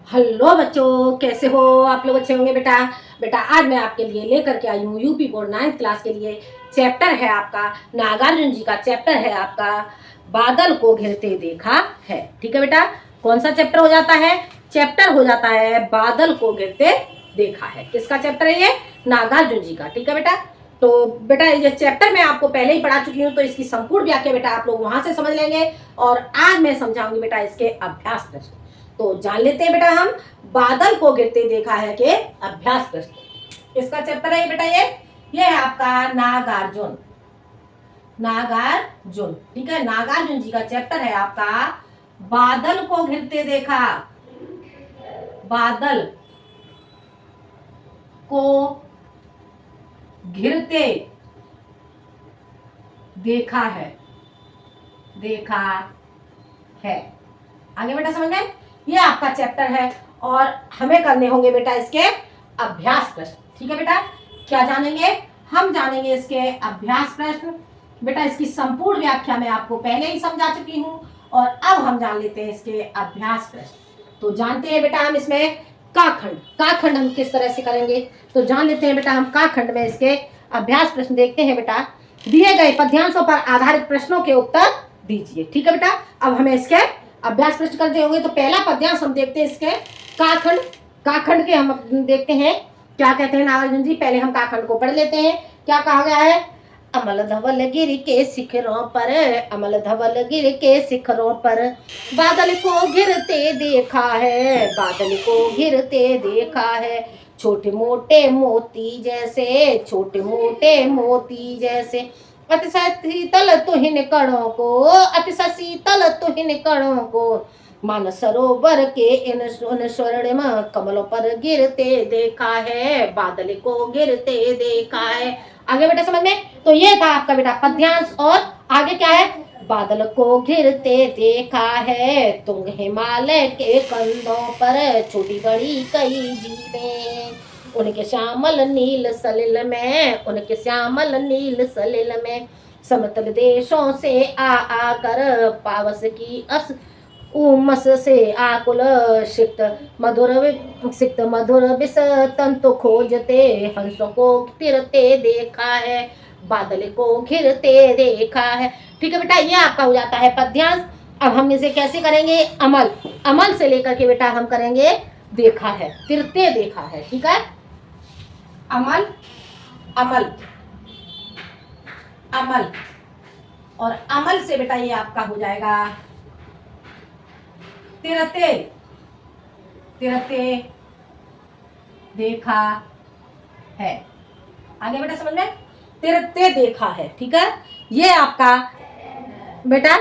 Hello बच्चों, कैसे हो आप लोग? अच्छे होंगे बेटा। बेटा आज मैं आपके लिए लेकर के आई हूँ यूपी बोर्ड 9th क्लास के लिए। चैप्टर है आपका नागार्जुन जी का चैप्टर है आपका बादल को घिरते देखा है। ठीक है बेटा, कौन सा चैप्टर हो जाता है? चैप्टर हो जाता है बादल को घिरते देखा है। किसका चैप्टर है ये? नागार्जुन जी का। ठीक है बेटा, तो बेटा ये चैप्टर मैं आपको पहले ही पढ़ा चुकी हूँ, तो इसकी संपूर्ण व्याख्या बेटा आप लोग वहां से समझ लेंगे और आज मैं समझाऊंगी बेटा इसके अभ्यास प्रश्न। तो जान लेते हैं बेटा हम बादल को गिरते देखा है के अभ्यास प्रश्न। इसका चैप्टर है बेटा ये है आपका नागार्जुन। नागार्जुन, ठीक है, नागार्जुन जी का चैप्टर है आपका बादल को घिरते देखा। बादल को घिरते देखा है। देखा है। आगे बेटा समझ में? ये आपका चैप्टर है और हमें करने होंगे बेटा इसके अभ्यास प्रश्न। ठीक है बेटा, क्या जानेंगे? हम जानेंगे इसके अभ्यास प्रश्न। बेटा इसकी संपूर्ण व्याख्या मैं आपको पहले ही समझा चुकी हूँ और अब हम जान लेते हैं इसके अभ्यास प्रश्न। तो जानते हैं बेटा हम इसमें काखंड हम किस तरह से करेंगे, तो जान लेते हैं बेटा हम काखंड में इसके अभ्यास प्रश्न देखते हैं। बेटा दिए गए पद्यांशों पर आधारित प्रश्नों के उत्तर दीजिए। ठीक है बेटा, अब हमें इसके अभ्यास प्रश्न करते होंगे। तो पहला पद्यांश हम देखते हैं इसके काखंड। काखंड के हम देखते हैं क्या कहते हैं नागार्जुन जी। पहले हम काखंड को पढ़ लेते हैं। क्या कहा गया है? अमल धवल गिर के शिखरों पर, अमल धवल गिर के शिखरों पर बादल को घिरते देखा है। बादल को घिरते देखा है। छोटे मोटे मोती जैसे, छोटे मोटे मोती जैसे अतिशय शीतल तुहिन कणों को, अतिशय शीतल तुहिन कणों को मान सरोवर के इन स्वर्णिम कमलों पर गिरते देखा है। बादल को गिरते देखा है। आगे बेटा समझ में? तो ये था आपका बेटा पद्यांश और आगे क्या है? बादल को घिरते देखा है तुंग हिमालय के कंधों पर, छोटी बड़ी कई झीलें उनके श्यामल नील सलिल में, उनके श्यामल नील सलिल में समतल देशों से आकर पावस की अस उमस से आकुल सिक्त मधुर विष तंतु खोजते हंसों को तिरते देखा है। बादल को घिरते देखा है। ठीक है बेटा, ये आपका हो जाता है पद्यांश। अब हम इसे कैसे करेंगे? अमल, अमल से लेकर के बेटा हम करेंगे देखा है, तिरते देखा है। ठीक है, अमल, अमल, अमल और अमल से बेटा ये आपका हो जाएगा तिरते, तिरते देखा है। आगे बेटा समझ में? तिरते देखा है। ठीक है, ये आपका बेटा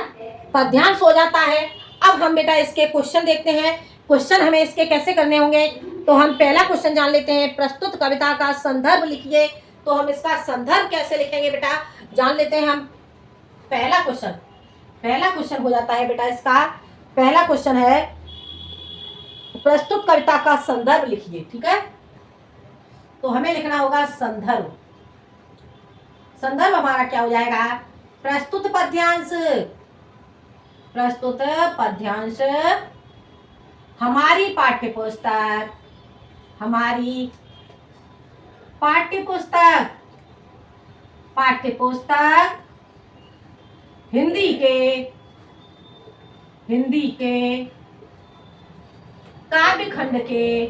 पद्यांश हो जाता है। अब हम बेटा इसके क्वेश्चन देखते हैं। क्वेश्चन हमें इसके कैसे करने होंगे, तो हम पहला क्वेश्चन जान लेते हैं। प्रस्तुत कविता का संदर्भ लिखिए। तो हम इसका संदर्भ कैसे लिखेंगे बेटा जान लेते हैं हम। पहला क्वेश्चन हो जाता है बेटा इसका, पहला क्वेश्चन है प्रस्तुत कविता का संदर्भ लिखिए। ठीक है, तो हमें लिखना होगा संदर्भ। संदर्भ हमारा क्या हो जाएगा? प्रस्तुत पद्यांश, प्रस्तुत पद्यांश हमारी पाठ्यपुस्तक, हमारी पाठ्यपुस्तक, पाठ्यपुस्तक हिंदी के काव्य खंड के,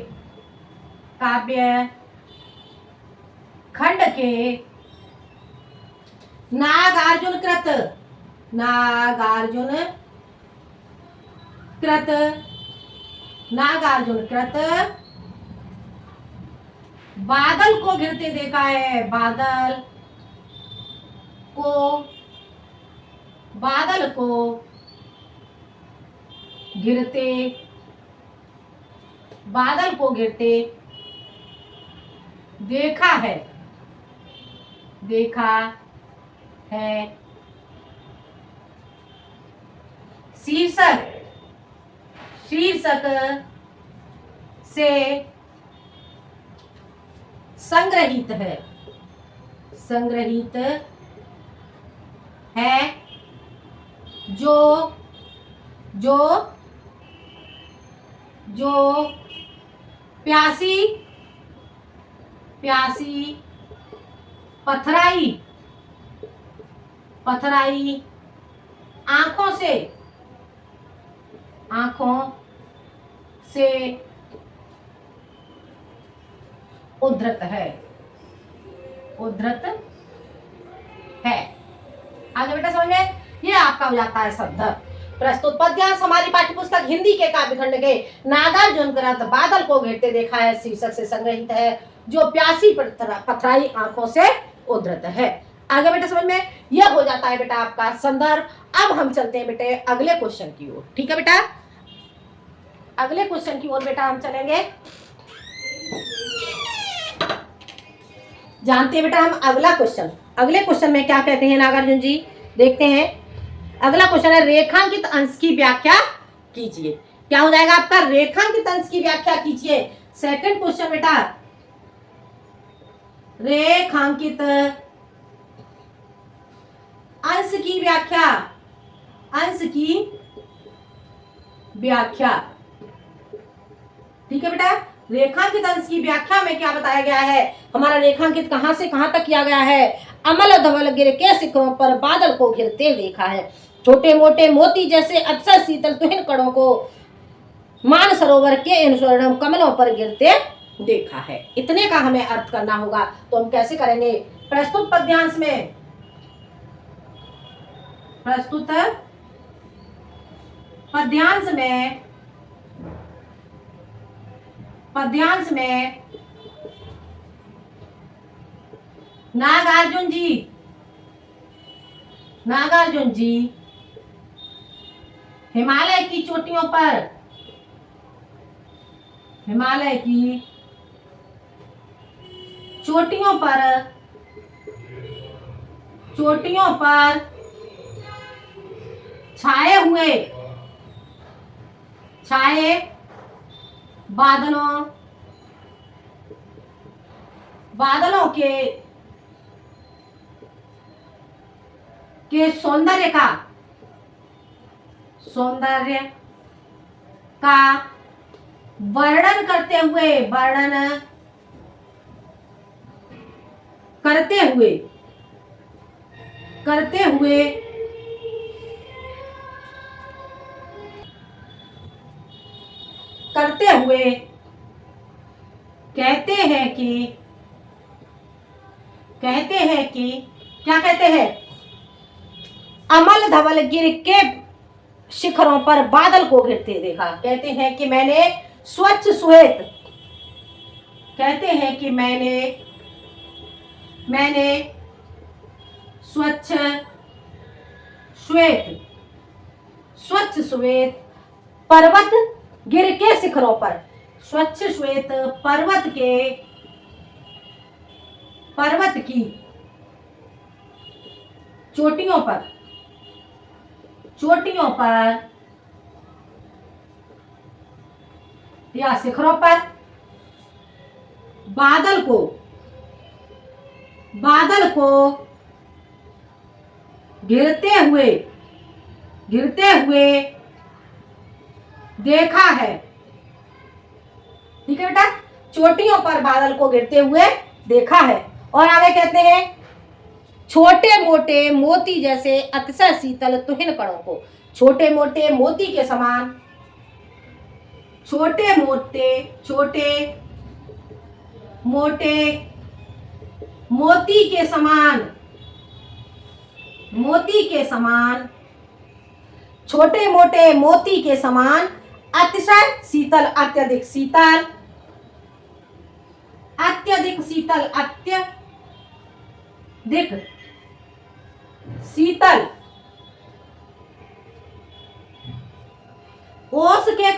काव्य खंड के नागार्जुन कृत, नागार्जुन कृत, नागार्जुन कृत बादल को घिरते देखा है। बादल को, बादल को घिरते, बादल को घिरते देखा है, देखा है। शीर्षक, शीर्षक से संग्रहित है, संग्रहित है जो जो प्यासी प्यासी पथराई पथराई आंखों से उद्धृत है आगे बेटा समझ में, ये आपका हो जाता है शब्द। प्रस्तुत पद्यांश हमारी पाठ्यपुस्तक हिंदी के काव्यखंड के नागार्जुन ग्रंथ बादल को घेरते देखा है शीर्षक से संग्रहित है, जो प्यासी पथराई आंखों से उद्धृत है। आगे बेटा समझ में, यह हो जाता है बेटा आपका संदर्भ। अब हम चलते हैं बेटे अगले क्वेश्चन की ओर। ठीक है बेटा, अगले क्वेश्चन की ओर बेटा हम चलेंगे। जानते हैं बेटा हम अगले क्वेश्चन में क्या कहते हैं नागार्जुन जी, देखते हैं। अगला क्वेश्चन है रेखांकित अंश की व्याख्या कीजिए। क्या हो जाएगा आपका, रेखांकित अंश की व्याख्या कीजिए। सेकंड क्वेश्चन बेटा, रेखांकित अंश की व्याख्या। ठीक है बेटा, रेखांकित अंश की व्याख्या में क्या बताया गया है, हमारा रेखांकित कहां से कहां तक किया गया है। अमल धवल गिर के शिखरों पर बादल को घिरते देखा है, छोटे मोटे मोती जैसे अतिशय शीतल तुहिन कणों को मान सरोवर के इन स्वर्णिम कमलों पर गिरते देखा है। इतने का हमें अर्थ करना होगा, तो हम कैसे करेंगे। प्रस्तुत पद्यांश में नागार्जुन जी हिमालय की चोटियों पर छाए बादलों के सौंदर्य का वर्णन करते हुए कहते हैं कि क्या कहते हैं, अमल धवल गिर के शिखरों पर बादल को घिरते देखा। कहते हैं कि मैंने स्वच्छ श्वेत पर्वत गिर के शिखरों पर, स्वच्छ श्वेत पर्वत की चोटियों पर या शिखरों पर बादल को गिरते हुए देखा है। ठीक है बेटा, चोटियों पर बादल को गिरते हुए देखा है। और आगे कहते हैं छोटे मोटे मोती जैसे अतिशय शीतल तुहिन कणों को, छोटे मोटे मोती के समान, छोटे मोती के समान अतिशय शीतल, अत्यधिक शीतल ओस के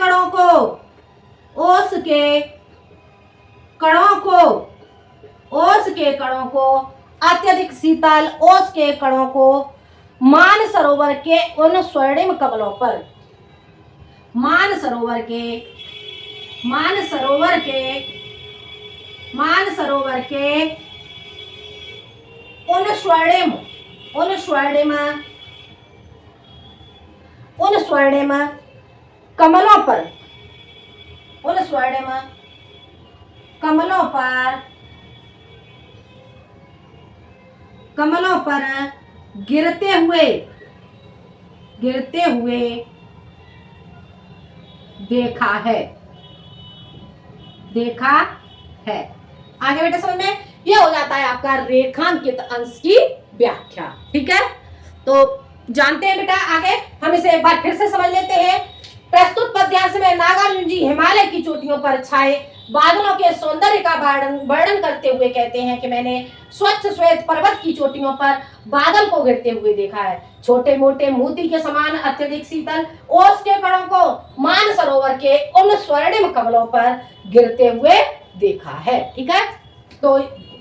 अत्यधिक शीतल ओस के कणों को मान सरोवर के उन स्वर्णिम कमलों पर, मान सरोवर के उन स्वर्णिम कमलों पर उन स्वर्णिम कमलों पर गिरते हुए देखा है। आगे बेटा समझ में, ये हो जाता है आपका रेखांकित अंश की व्याख्या। ठीक है, तो जानते हैं बेटा, आगे हम इसे एक बार फिर से समझ लेते हैं। प्रस्तुत पद्यांश में नागार्जुन जी हिमालय की चोटियों पर छाए बादलों के सौंदर्य का वर्णन करते हुए कहते हैं कि मैंने स्वच्छ श्वेत पर्वत की चोटियों पर बादल को गिरते हुए देखा है। छोटे मोटे मोती के समान अत्यधिक शीतल ओस के कणों को मान सरोवर के उन स्वर्णिम कमलों पर गिरते हुए देखा है। ठीक है, तो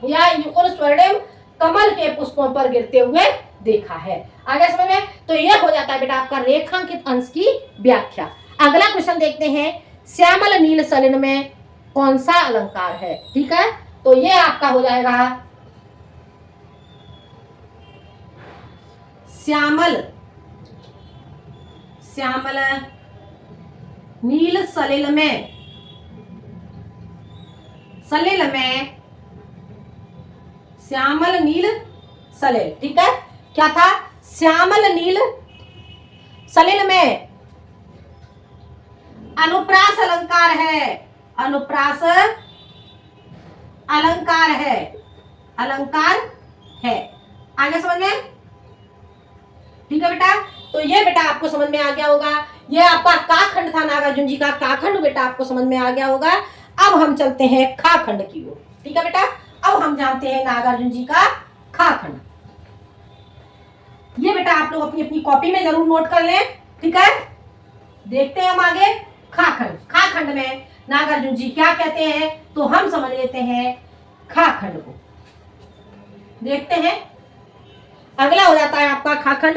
या उन स्वर्णिम कमल के पुष्पों पर गिरते हुए देखा है। आगे समझ में, तो यह हो जाता है बेटा आपका रेखांकित अंश की व्याख्या। अगला क्वेश्चन देखते हैं, श्यामल नील सलिल में कौन सा अलंकार है। ठीक है, तो ये आपका हो जाएगा श्यामल नील सलिल में श्यामल नील सलिल। ठीक है, क्या था, श्यामल नील सलिल में अनुप्रास अलंकार है। अलंकार है। आगे समझ में, ठीक है बेटा, तो ये बेटा आपको समझ में आ गया होगा। ये आपका काखंड था, नागार्जुन जी का काखंड बेटा आपको समझ में आ गया होगा। अब हम चलते हैं खाखंड की ओर। ठीक है बेटा, अब हम जानते हैं नागार्जुन जी का खाखंड। ये बेटा आप लोग अपनी अपनी कॉपी में जरूर नोट कर लें। ठीक है, देखते हैं हम आगे खाखंड में नागार्जुन जी क्या कहते हैं, तो हम समझ लेते हैं खाखंड को। देखते हैं, अगला हो जाता है आपका खाखंड।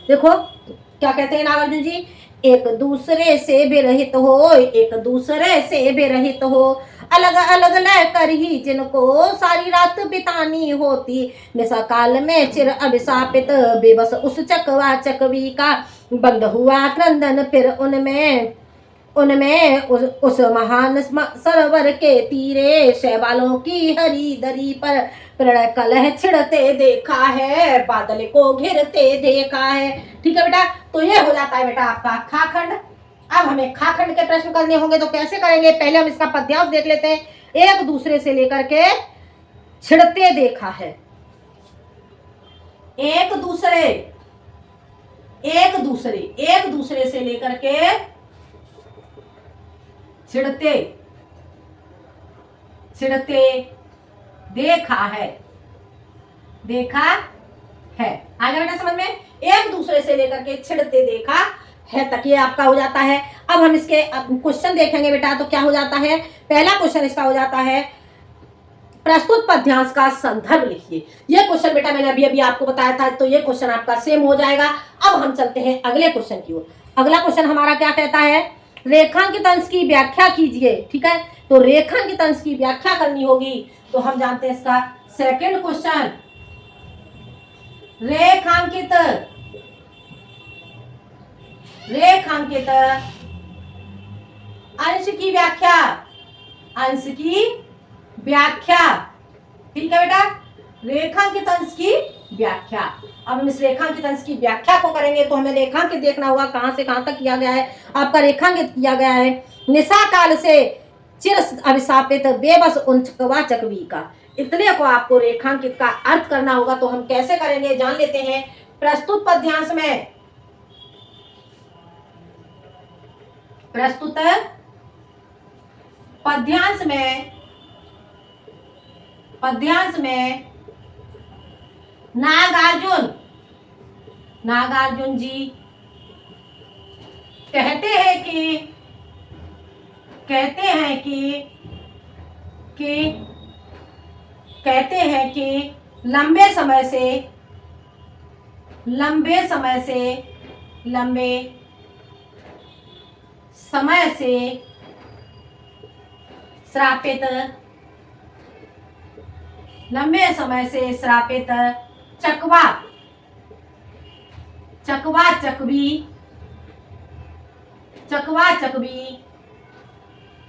देखो क्या कहते हैं नागार्जुन जी, एक दूसरे से विरहित हो अलग अलग लय कर ही जिनको सारी रात बितानी होती, निशा काल में चिर अभिशापित बेबस उस चकवा चकवी का बंद हुआ क्रंदन, फिर उनमें उस महान सरोवर के तीरे शैवालों की हरी दरी पर प्रणय कलह छिड़ते देखा है, बादल को घिरते देखा है। ठीक है बेटा, तो ये हो जाता है बेटा आपका खाखंड। अब हमें खाखंड के प्रश्न करने होंगे, तो कैसे करेंगे, पहले हम इसका पद्यांश देख लेते हैं। एक दूसरे से लेकर के छिड़ते देखा है। एक दूसरे से लेकर के छिड़ते देखा है। आगे बेटा समझ में, एक दूसरे से लेकर के छिड़ते देखा है तक ये आपका हो जाता है। अब हम इसके क्वेश्चन देखेंगे बेटा, तो क्या हो जाता है, पहला क्वेश्चन इसका हो जाता है प्रस्तुत पद्यांश का संदर्भ लिखिए। ये क्वेश्चन बेटा मैंने अभी आपको बताया था, तो ये क्वेश्चन आपका सेम हो जाएगा। अब हम चलते हैं अगले क्वेश्चन की ओर। अगला क्वेश्चन हमारा क्या कहता है, रेखांकित अंश की व्याख्या कीजिए। ठीक है, तो रेखांकित अंश की व्याख्या करनी होगी, तो हम जानते हैं इसका सेकंड क्वेश्चन, रेखांकित अंश की व्याख्या। ठीक है बेटा, रेखांकित अंश की व्याख्या। अब हम इस रेखांकित अंश की व्याख्या को करेंगे, तो हमें रेखांकित देखना होगा कहां से कहां तक किया गया है। आपका रेखांकित किया गया है निशा काल से चिर अभिशापित बेबस उन चकवा चकवी का। इतने को आपको रेखांकित का अर्थ करना होगा, तो हम कैसे करेंगे जान लेते हैं। प्रस्तुत पद्यांश में नागार्जुन जी कहते हैं कि लंबे समय से श्रापित चकवा चकवी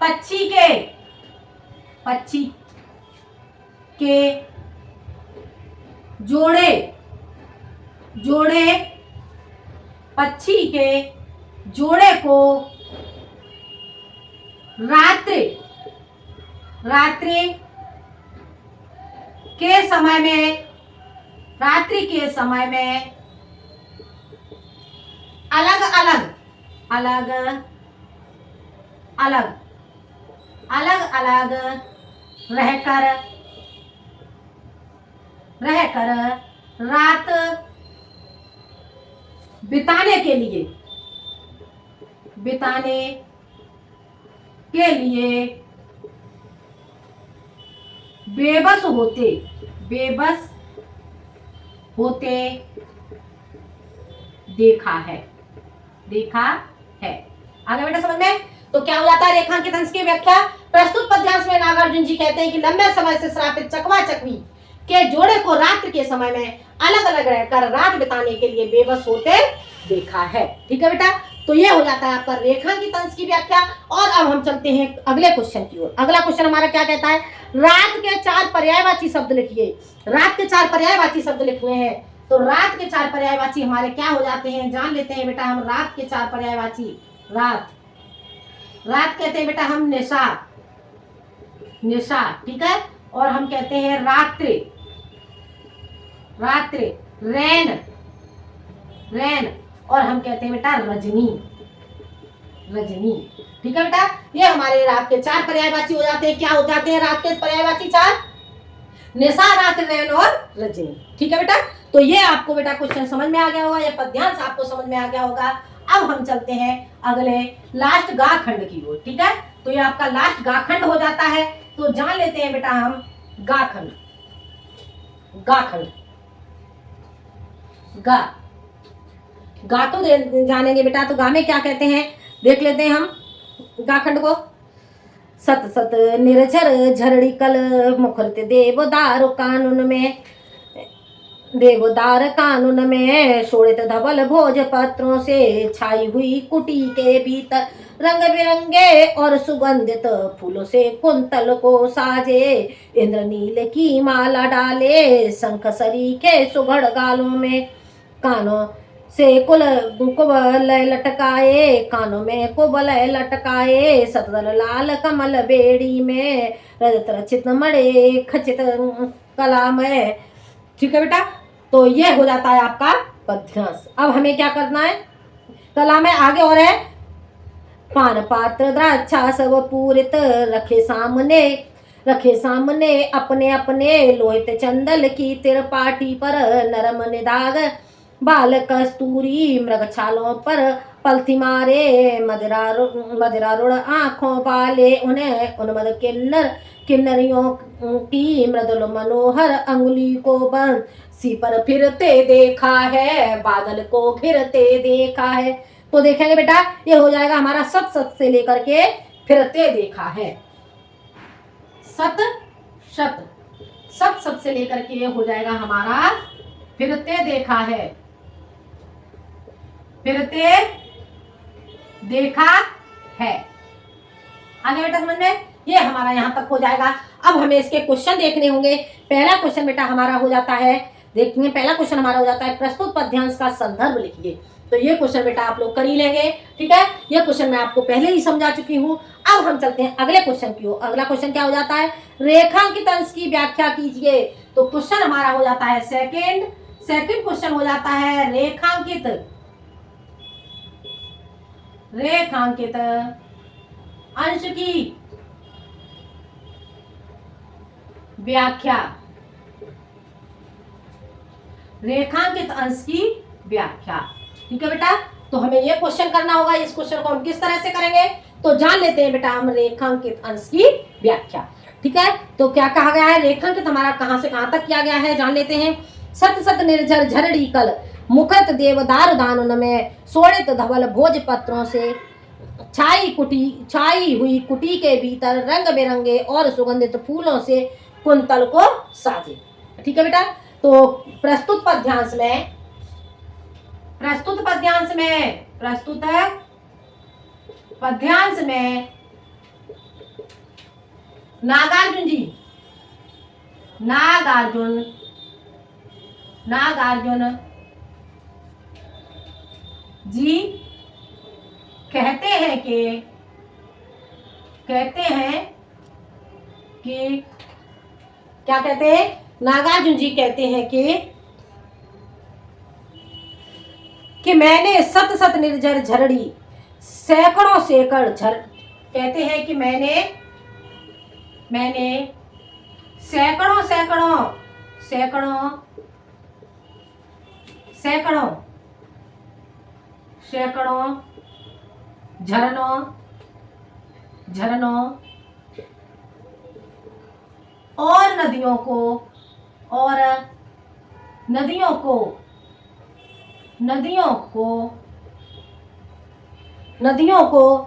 पक्षी के जोड़े पक्षी के जोड़े को रात्रि के समय में अलग अलग रहकर रात बिताने के लिए बेबस होते देखा है। आगे बेटा समझ में? तो क्या हो जाता है रेखांकित अंश की व्याख्या? प्रस्तुत पद्यांश में नागार्जुन जी कहते हैं कि लंबे समय से श्रापित चकवा चकवी के जोड़े को रात्रि के समय में अलग अलग रहकर रात बिताने के लिए बेबस होते देखा है। ठीक है बेटा, तो ये हो जाता है आपका रेखांकित अंश की व्याख्या। और अब हम चलते हैं अगले क्वेश्चन की ओर। अगला क्वेश्चन हमारा क्या कहता है? रात के 4 पर्यायवाची शब्द लिखिए। रात के 4 पर्यायवाची शब्द लिखने हैं। तो रात के 4 पर्यायवाची हमारे क्या हो जाते हैं, जान लेते हैं बेटा हम। रात के 4 पर्यायवाची, रात कहते हैं बेटा हम निशा, ठीक है। और हम कहते हैं रात्रि, रैन, और हम कहते हैं बेटा रजनी। ठीक है बेटा, ये हमारे रात के 4 पर्यायवाची हो जाते हैं। क्या हो जाते हैं रात के पर्यायवाची 4? निशा, रात्रि, रैन और रजनी। ठीक है बेटा, तो ये आपको बेटा क्वेश्चन समझ में आ गया होगा, ये पद्यांश आपको समझ में आ गया होगा। अब हम चलते हैं अगले लास्ट गा खंड की ओर। ठीक है, तो ये आपका लास्ट गा खंड हो जाता है। तो जान लेते हैं बेटा हम गा खंड। गा तो जानेंगे बेटा, तो गा में क्या कहते हैं देख लेते हैं हम गा खंड को। सत सत निर्झर झरड़ी कल मुखरित देवदार कानून में शोड़ित धवल भोज पत्रों से छाई हुई कुटी के भीतर रंग बिरंगे और सुगंधित फूलों से कुंतल को साजे। इंद्रनील की माला डाले शंख सरीखे सुघड़ गालों में कानों से कुबलय लटकाए सतदल लाल कमल बेड़ी में रजत रचित मणि खचित कला में। ठीक है बेटा, तो ये हो जाता है आपका पद्यांश। अब हमें क्या करना है, कला में आगे और है पान पात्र द्राक्षा सब पूरित रखे सामने अपने अपने लोहित चंदल की तिरपाटी पर नरम निदाग बाल कस्तूरी मृग छालों पर पलथी मारे मदिरारूढ़ आंखों वाले उन्हें उन्मद किन्नरियों की मृदुल मनोहर अंगुली को बंसी पर फिरते देखा है, बादल को घिरते देखा है। तो देखेंगे बेटा ये हो जाएगा हमारा सत सत से लेकर के फिरते देखा है। सत सत से लेकर के ये हो जाएगा हमारा फिरते देखा है, फिरते देखा है। आगे बेटा समझ में? ये हमारा यहाँ तक हो जाएगा। अब हमें इसके क्वेश्चन देखने होंगे। पहला क्वेश्चन बेटा हमारा हो जाता है, देखिए पहला क्वेश्चन हमारा हो जाता है प्रस्तुत पद्यांश का संदर्भ लिखिए। तो ये क्वेश्चन बेटा आप लोग कर ही लेंगे। ठीक है, ये क्वेश्चन मैं आपको पहले ही समझा चुकी हूँ। अब हम चलते हैं अगले क्वेश्चन की ओर। अगला क्वेश्चन क्या हो जाता है, रेखांकित अंश की व्याख्या कीजिए। तो क्वेश्चन हमारा हो जाता है सेकंड क्वेश्चन हो जाता है रेखांकित अंश की व्याख्या। रेखांकित अंश की व्याख्या। ठीक है बेटा, तो हमें यह क्वेश्चन करना होगा। इस क्वेश्चन को हम किस तरह से करेंगे, तो जान लेते हैं बेटा हम रेखांकित अंश की व्याख्या। ठीक है, तो क्या कहा गया है, रेखांकित हमारा कहां से कहां तक किया गया है जान लेते हैं। सत सत निर्झर झरड़ी कल मुखत देवदार दानन में शोणित धवल भोज पत्रों से छाई हुई कुटी के भीतर रंग बिरंगे और सुगंधित फूलों से कुंतल को साजे। ठीक है बेटा, तो प्रस्तुत पद्यांश में नागार्जुन जी, नागार्जुन, नागार्जुन जी कहते हैं कि क्या कहते हैं? नागार्जुन जी कहते हैं कि मैंने सत सत निर्जर झरड़ी सैकड़ों सेकड़ झर कहते हैं कि मैंने सैकड़ों सैकड़ों सैकड़ों सैकड़ों सैकड़ों झरनों झरनों और नदियों को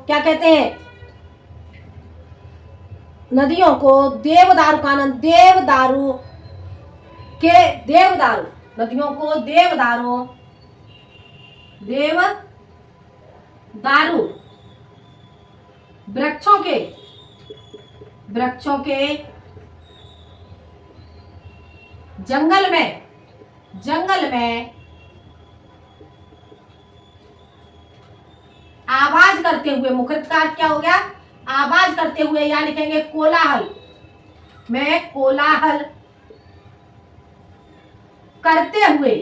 क्या कहते हैं? नदियों को देवदारू का आनंद, नदियों को देवदारू वृक्षों के जंगल में आवाज करते हुए, मुखरित का क्या हो गया? आवाज करते हुए, या लिखेंगे कोलाहल में, कोलाहल करते हुए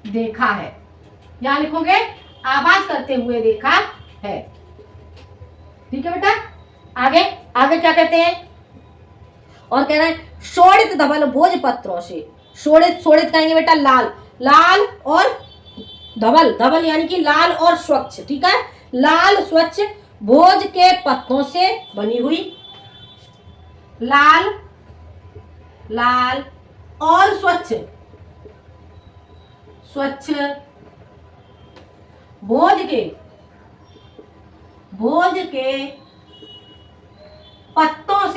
देखा है, या लिखोगे आवाज करते हुए देखा है। ठीक है बेटा, आगे क्या कहते हैं? और कह रहे हैं शोणित धवल भोजपत्रों से, शोणित कहेंगे बेटा लाल और धवल यानी कि लाल और स्वच्छ। ठीक है, लाल स्वच्छ भोज के पत्तों से बनी हुई, लाल और स्वच्छ भोज के पत्तों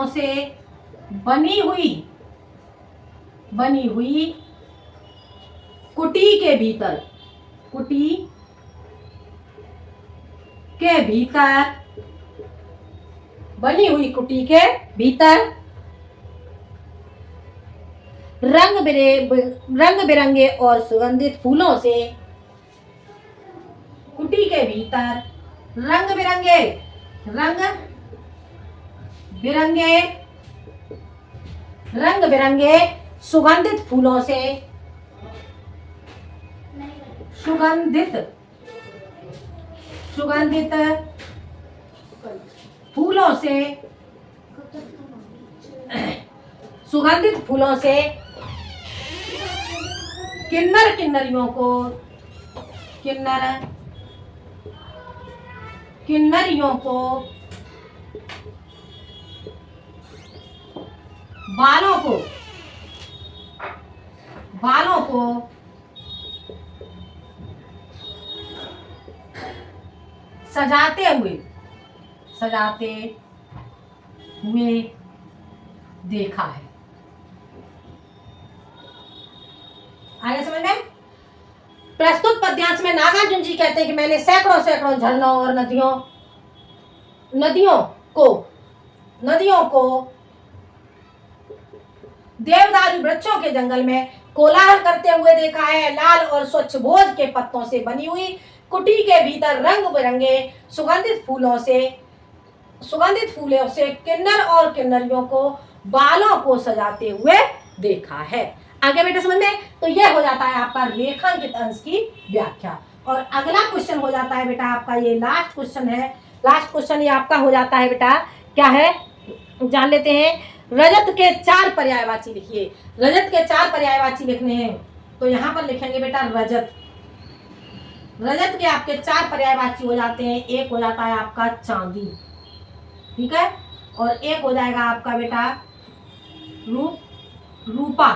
से बनी हुई कुटी के भीतर बनी हुई कुटी के भीतर रंग बिरंगे और सुगंधित फूलों से, कुटी के भीतर रंग बिरंगे सुगंधित फूलों से, सुगंधित फूलों से किन्नरियों को बालों को सजाते हुए देखा है। आगे समझ में? प्रस्तुत पद्यांश में नागार्जुन जी कहते हैं कि मैंने सैकड़ों झरनों और नदियों को देवदारू वृक्षों के जंगल में कोलाहल करते हुए देखा है। लाल और स्वच्छ भोज के पत्तों से बनी हुई कुटी के भीतर रंग बिरंगे सुगंधित फूलों से किन्नर और किन्नरियों को बालों को सजाते हुए देखा है। आगे बेटा समझ में? तो यह हो जाता है आपका रेखांकित अंश की व्याख्या। और अगला क्वेश्चन हो जाता है बेटा आपका, ये लास्ट क्वेश्चन है। लास्ट क्वेश्चन ये आपका हो जाता है बेटा, क्या है जान लेते हैं। रजत के 4 पर्यायवाची लिखिए। रजत के 4 पर्यायवाची लिखने हैं, तो यहाँ पर लिखेंगे बेटा रजत के आपके 4 पर्यायवाची हो जाते हैं। एक हो जाता है आपका चांदी, ठीक है, और एक हो जाएगा आपका बेटा रूपा,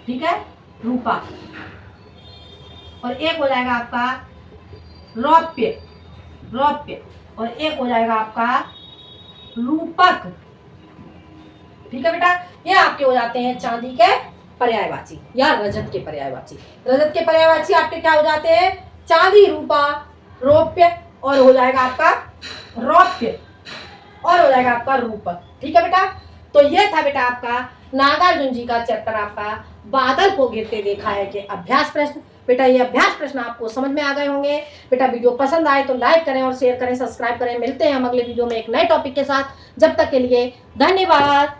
ठीक है, रूपा, और एक हो जाएगा आपका रौप्य, और एक हो जाएगा आपका रूपक। ठीक है बेटा, ये आपके हो जाते हैं चांदी के पर्यायवाची या रजत के पर्यायवाची। रजत के पर्यायवाची आपके क्या हो जाते हैं? चांदी, रूपा, रौप्य और हो जाएगा आपका रौप्य और हो जाएगा आपका रूपक। ठीक है बेटा, तो ये था बेटा आपका नागार्जुन जी का चैप्टर आपका बादल को गिरते देखा है कि अभ्यास प्रश्न। बेटा ये अभ्यास प्रश्न आपको समझ में आ गए होंगे। बेटा वीडियो पसंद आए तो लाइक करें और शेयर करें, सब्सक्राइब करें। मिलते हैं हम अगले वीडियो में एक नए टॉपिक के साथ। जब तक के लिए धन्यवाद।